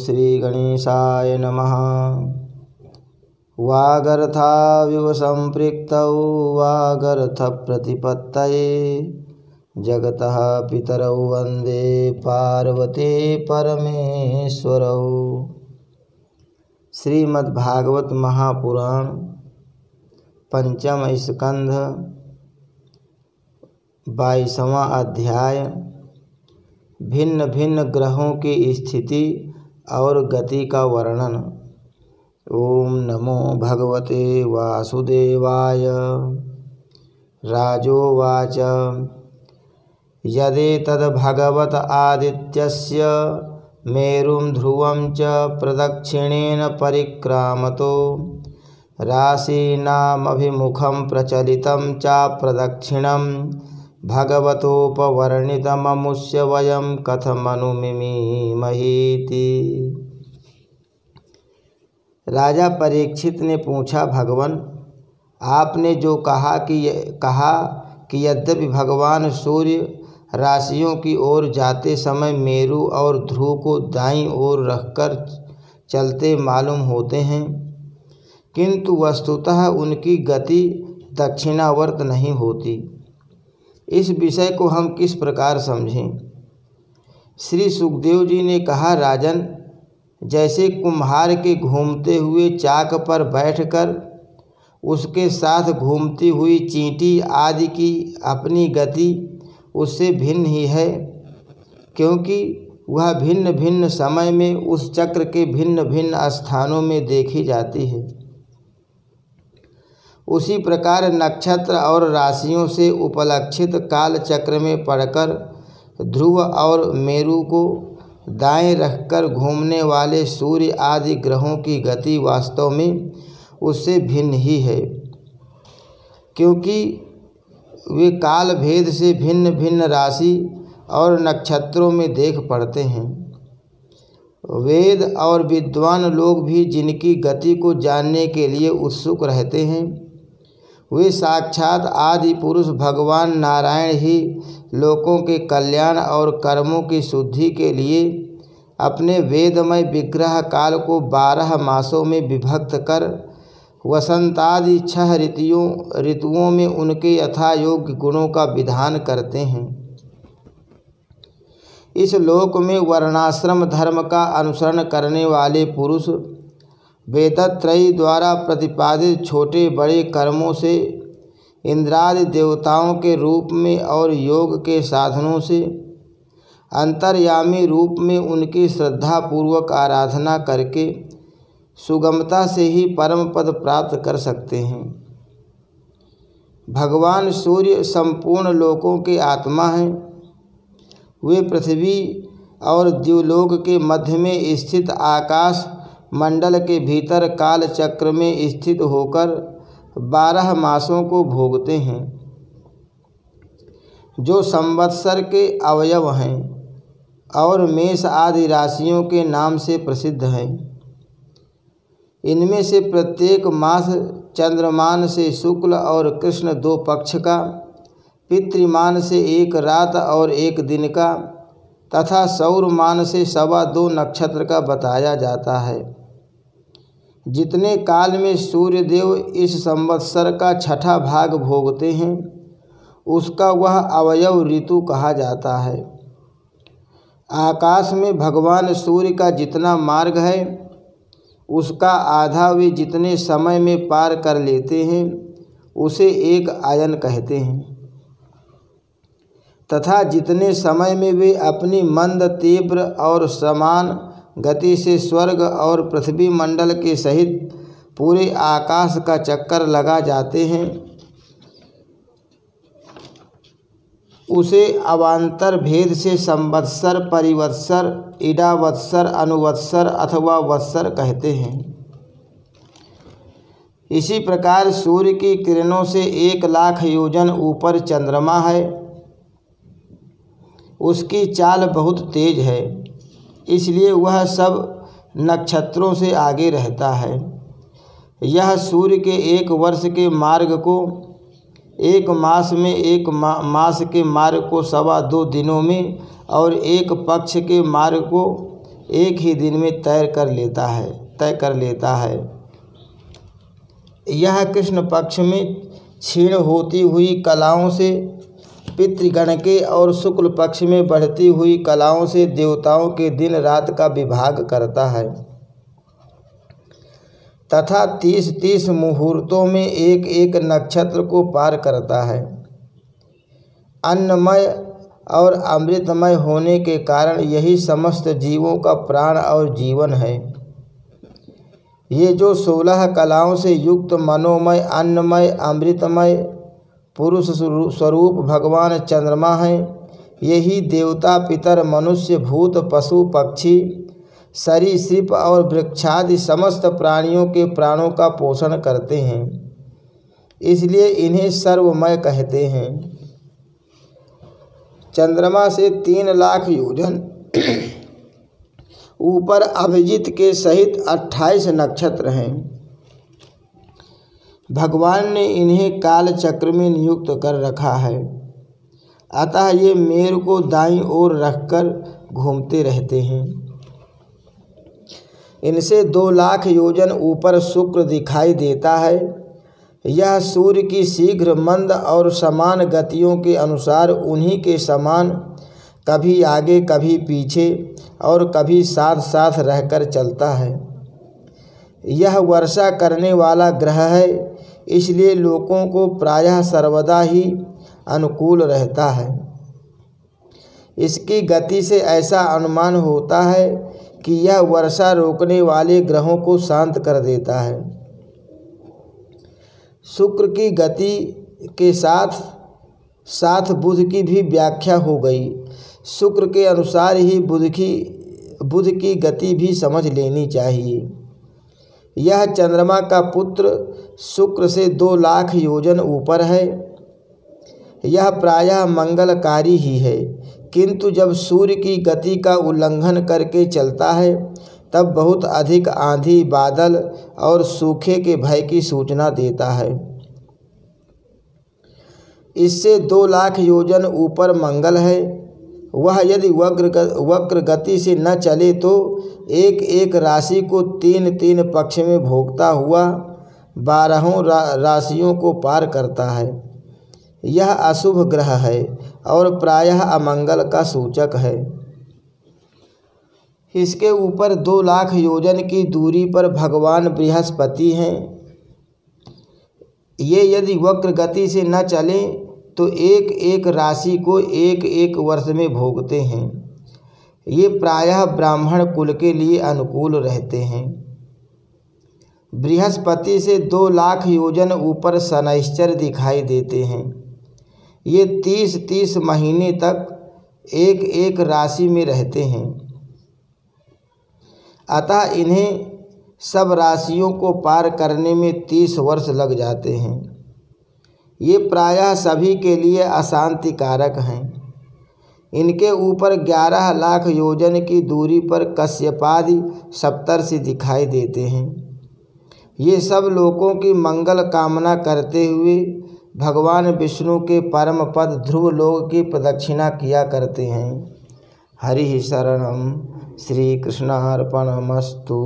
श्रीगणेशाय नमः। वागर्थाविव सम्पृक्तौ वागर्थप्रतिपत्तये जगतः पितरौ वन्दे पार्वती परमेश्वरौ। श्रीमद्भागवत महापुराण पंचम स्कंध 22वां अध्याय। भिन्न भिन्न ग्रहों की स्थिति और गति का वर्णन। ओम नमो भगवते वासुदेवाय। राजोवाच यदेतद्भगवत आदित्यस्य मेरुं ध्रुवं च प्रदक्षिणेन परिक्रामतो राशीनामभिमुखं प्रचलितं चाप्रदक्षिणं भगवतोपवर्णितममुष्य वयं कथमनुमिमीमहीति। राजा परीक्षित ने पूछा, भगवान आपने जो कहा कि यद्यपि भगवान सूर्य राशियों की ओर जाते समय मेरु और ध्रुव को दाईं ओर रखकर चलते मालूम होते हैं, किंतु वस्तुतः उनकी गति दक्षिणावर्त नहीं होती। इस विषय को हम किस प्रकार समझें? श्री सुखदेव जी ने कहा, राजन, जैसे कुम्हार के घूमते हुए चाक पर बैठकर उसके साथ घूमती हुई चींटी आदि की अपनी गति उससे भिन्न ही है, क्योंकि वह भिन्न भिन्न समय में उस चक्र के भिन्न भिन्न स्थानों में देखी जाती है। उसी प्रकार नक्षत्र और राशियों से उपलक्षित काल चक्र में पड़कर ध्रुव और मेरु को दाएं रखकर घूमने वाले सूर्य आदि ग्रहों की गति वास्तव में उससे भिन्न ही है, क्योंकि वे काल भेद से भिन्न भिन्न राशि और नक्षत्रों में देख पड़ते हैं। वेद और विद्वान लोग भी जिनकी गति को जानने के लिए उत्सुक रहते हैं, वे साक्षात आदि पुरुष भगवान नारायण ही लोकों के कल्याण और कर्मों की शुद्धि के लिए अपने वेदमय विग्रह काल को 12 मासों में विभक्त कर वसंतादि 6 ऋतुओं में उनके यथायोग्य गुणों का विधान करते हैं। इस लोक में वर्णाश्रम धर्म का अनुसरण करने वाले पुरुष वेदत्रयी द्वारा प्रतिपादित छोटे बड़े कर्मों से, इंद्रादि देवताओं के रूप में और योग के साधनों से अंतर्यामी रूप में उनकी श्रद्धापूर्वक आराधना करके सुगमता से ही परम पद प्राप्त कर सकते हैं। भगवान सूर्य संपूर्ण लोकों के आत्मा हैं। वे पृथ्वी और द्युलोक के मध्य में स्थित आकाश मंडल के भीतर काल चक्र में स्थित होकर 12 मासों को भोगते हैं, जो संवत्सर के अवयव हैं और मेष आदि राशियों के नाम से प्रसिद्ध हैं। इनमें से प्रत्येक मास चंद्रमान से शुक्ल और कृष्ण 2 पक्ष का, पितृमान से 1 रात और 1 दिन का तथा सौरमान से 2.25 नक्षत्र का बताया जाता है। जितने काल में सूर्यदेव इस संवत्सर का 6ठा भाग भोगते हैं, उसका वह अवयव ऋतु कहा जाता है। आकाश में भगवान सूर्य का जितना मार्ग है, उसका आधा वे जितने समय में पार कर लेते हैं, उसे एक आयन कहते हैं, तथा जितने समय में वे अपनी मंद तीव्र और समान गति से स्वर्ग और पृथ्वी मंडल के सहित पूरे आकाश का चक्कर लगा जाते हैं, उसे अवान्तर भेद से संवत्सर, परिवत्सर, इडावत्सर, अनुवत्सर अथवा वत्सर कहते हैं। इसी प्रकार सूर्य की किरणों से 1 लाख योजन ऊपर चंद्रमा है। उसकी चाल बहुत तेज है, इसलिए वह सब नक्षत्रों से आगे रहता है। यह सूर्य के 1 वर्ष के मार्ग को 1 मास में, 1 मास के मार्ग को 2.25 दिनों में और 1 पक्ष के मार्ग को एक ही दिन में तय कर लेता है। यह कृष्ण पक्ष में क्षीण होती हुई कलाओं से पितृगण के और शुक्ल पक्ष में बढ़ती हुई कलाओं से देवताओं के दिन रात का विभाग करता है तथा 30-30 मुहूर्तों में एक एक नक्षत्र को पार करता है। अन्नमय और अमृतमय होने के कारण यही समस्त जीवों का प्राण और जीवन है। ये जो 16 कलाओं से युक्त मनोमय, अन्नमय, अमृतमय पुरुष स्वरूप भगवान चंद्रमा हैं, यही देवता, पितर, मनुष्य, भूत, पशु, पक्षी, सरीसृप और वृक्षादि समस्त प्राणियों के प्राणों का पोषण करते हैं, इसलिए इन्हें सर्वमय कहते हैं। चंद्रमा से 3 लाख योजन ऊपर अभिजीत के सहित 28 नक्षत्र हैं। भगवान ने इन्हें काल चक्र में नियुक्त कर रखा है, अतः ये मेरु को दाईं ओर रखकर घूमते रहते हैं। इनसे 2 लाख योजन ऊपर शुक्र दिखाई देता है। यह सूर्य की शीघ्र, मंद और समान गतियों के अनुसार उन्हीं के समान कभी आगे, कभी पीछे और कभी साथ साथ रहकर चलता है। यह वर्षा करने वाला ग्रह है, इसलिए लोगों को प्रायः सर्वदा ही अनुकूल रहता है। इसकी गति से ऐसा अनुमान होता है कि यह वर्षा रोकने वाले ग्रहों को शांत कर देता है। शुक्र की गति के साथ साथ बुध की भी व्याख्या हो गई। शुक्र के अनुसार ही बुध की गति भी समझ लेनी चाहिए। यह चंद्रमा का पुत्र शुक्र से 2 लाख योजन ऊपर है। यह प्रायः मंगलकारी ही है, किंतु जब सूर्य की गति का उल्लंघन करके चलता है तब बहुत अधिक आंधी, बादल और सूखे के भय की सूचना देता है। इससे 2 लाख योजन ऊपर मंगल है। वह यदि वक्र गति से न चले तो एक एक राशि को 3-3 पक्ष में भोगता हुआ 12 राशियों को पार करता है। यह अशुभ ग्रह है और प्रायः अमंगल का सूचक है। इसके ऊपर 2 लाख योजन की दूरी पर भगवान बृहस्पति हैं। ये यदि वक्र गति से न चलें तो एक एक राशि को एक एक वर्ष में भोगते हैं। ये प्रायः ब्राह्मण कुल के लिए अनुकूल रहते हैं। बृहस्पति से 2 लाख योजन ऊपर शनैश्चर दिखाई देते हैं। ये 30-30 महीने तक एक एक राशि में रहते हैं, अतः इन्हें सब राशियों को पार करने में 30 वर्ष लग जाते हैं। ये प्रायः सभी के लिए अशांतिकारक हैं। इनके ऊपर 11 लाख योजन की दूरी पर कश्यपादि सप्तर्षि दिखाई देते हैं। ये सब लोगों की मंगल कामना करते हुए भगवान विष्णु के परम पद ध्रुव लोक की प्रदक्षिणा किया करते हैं। हरि शरणम। श्री कृष्णार्पणमस्तु।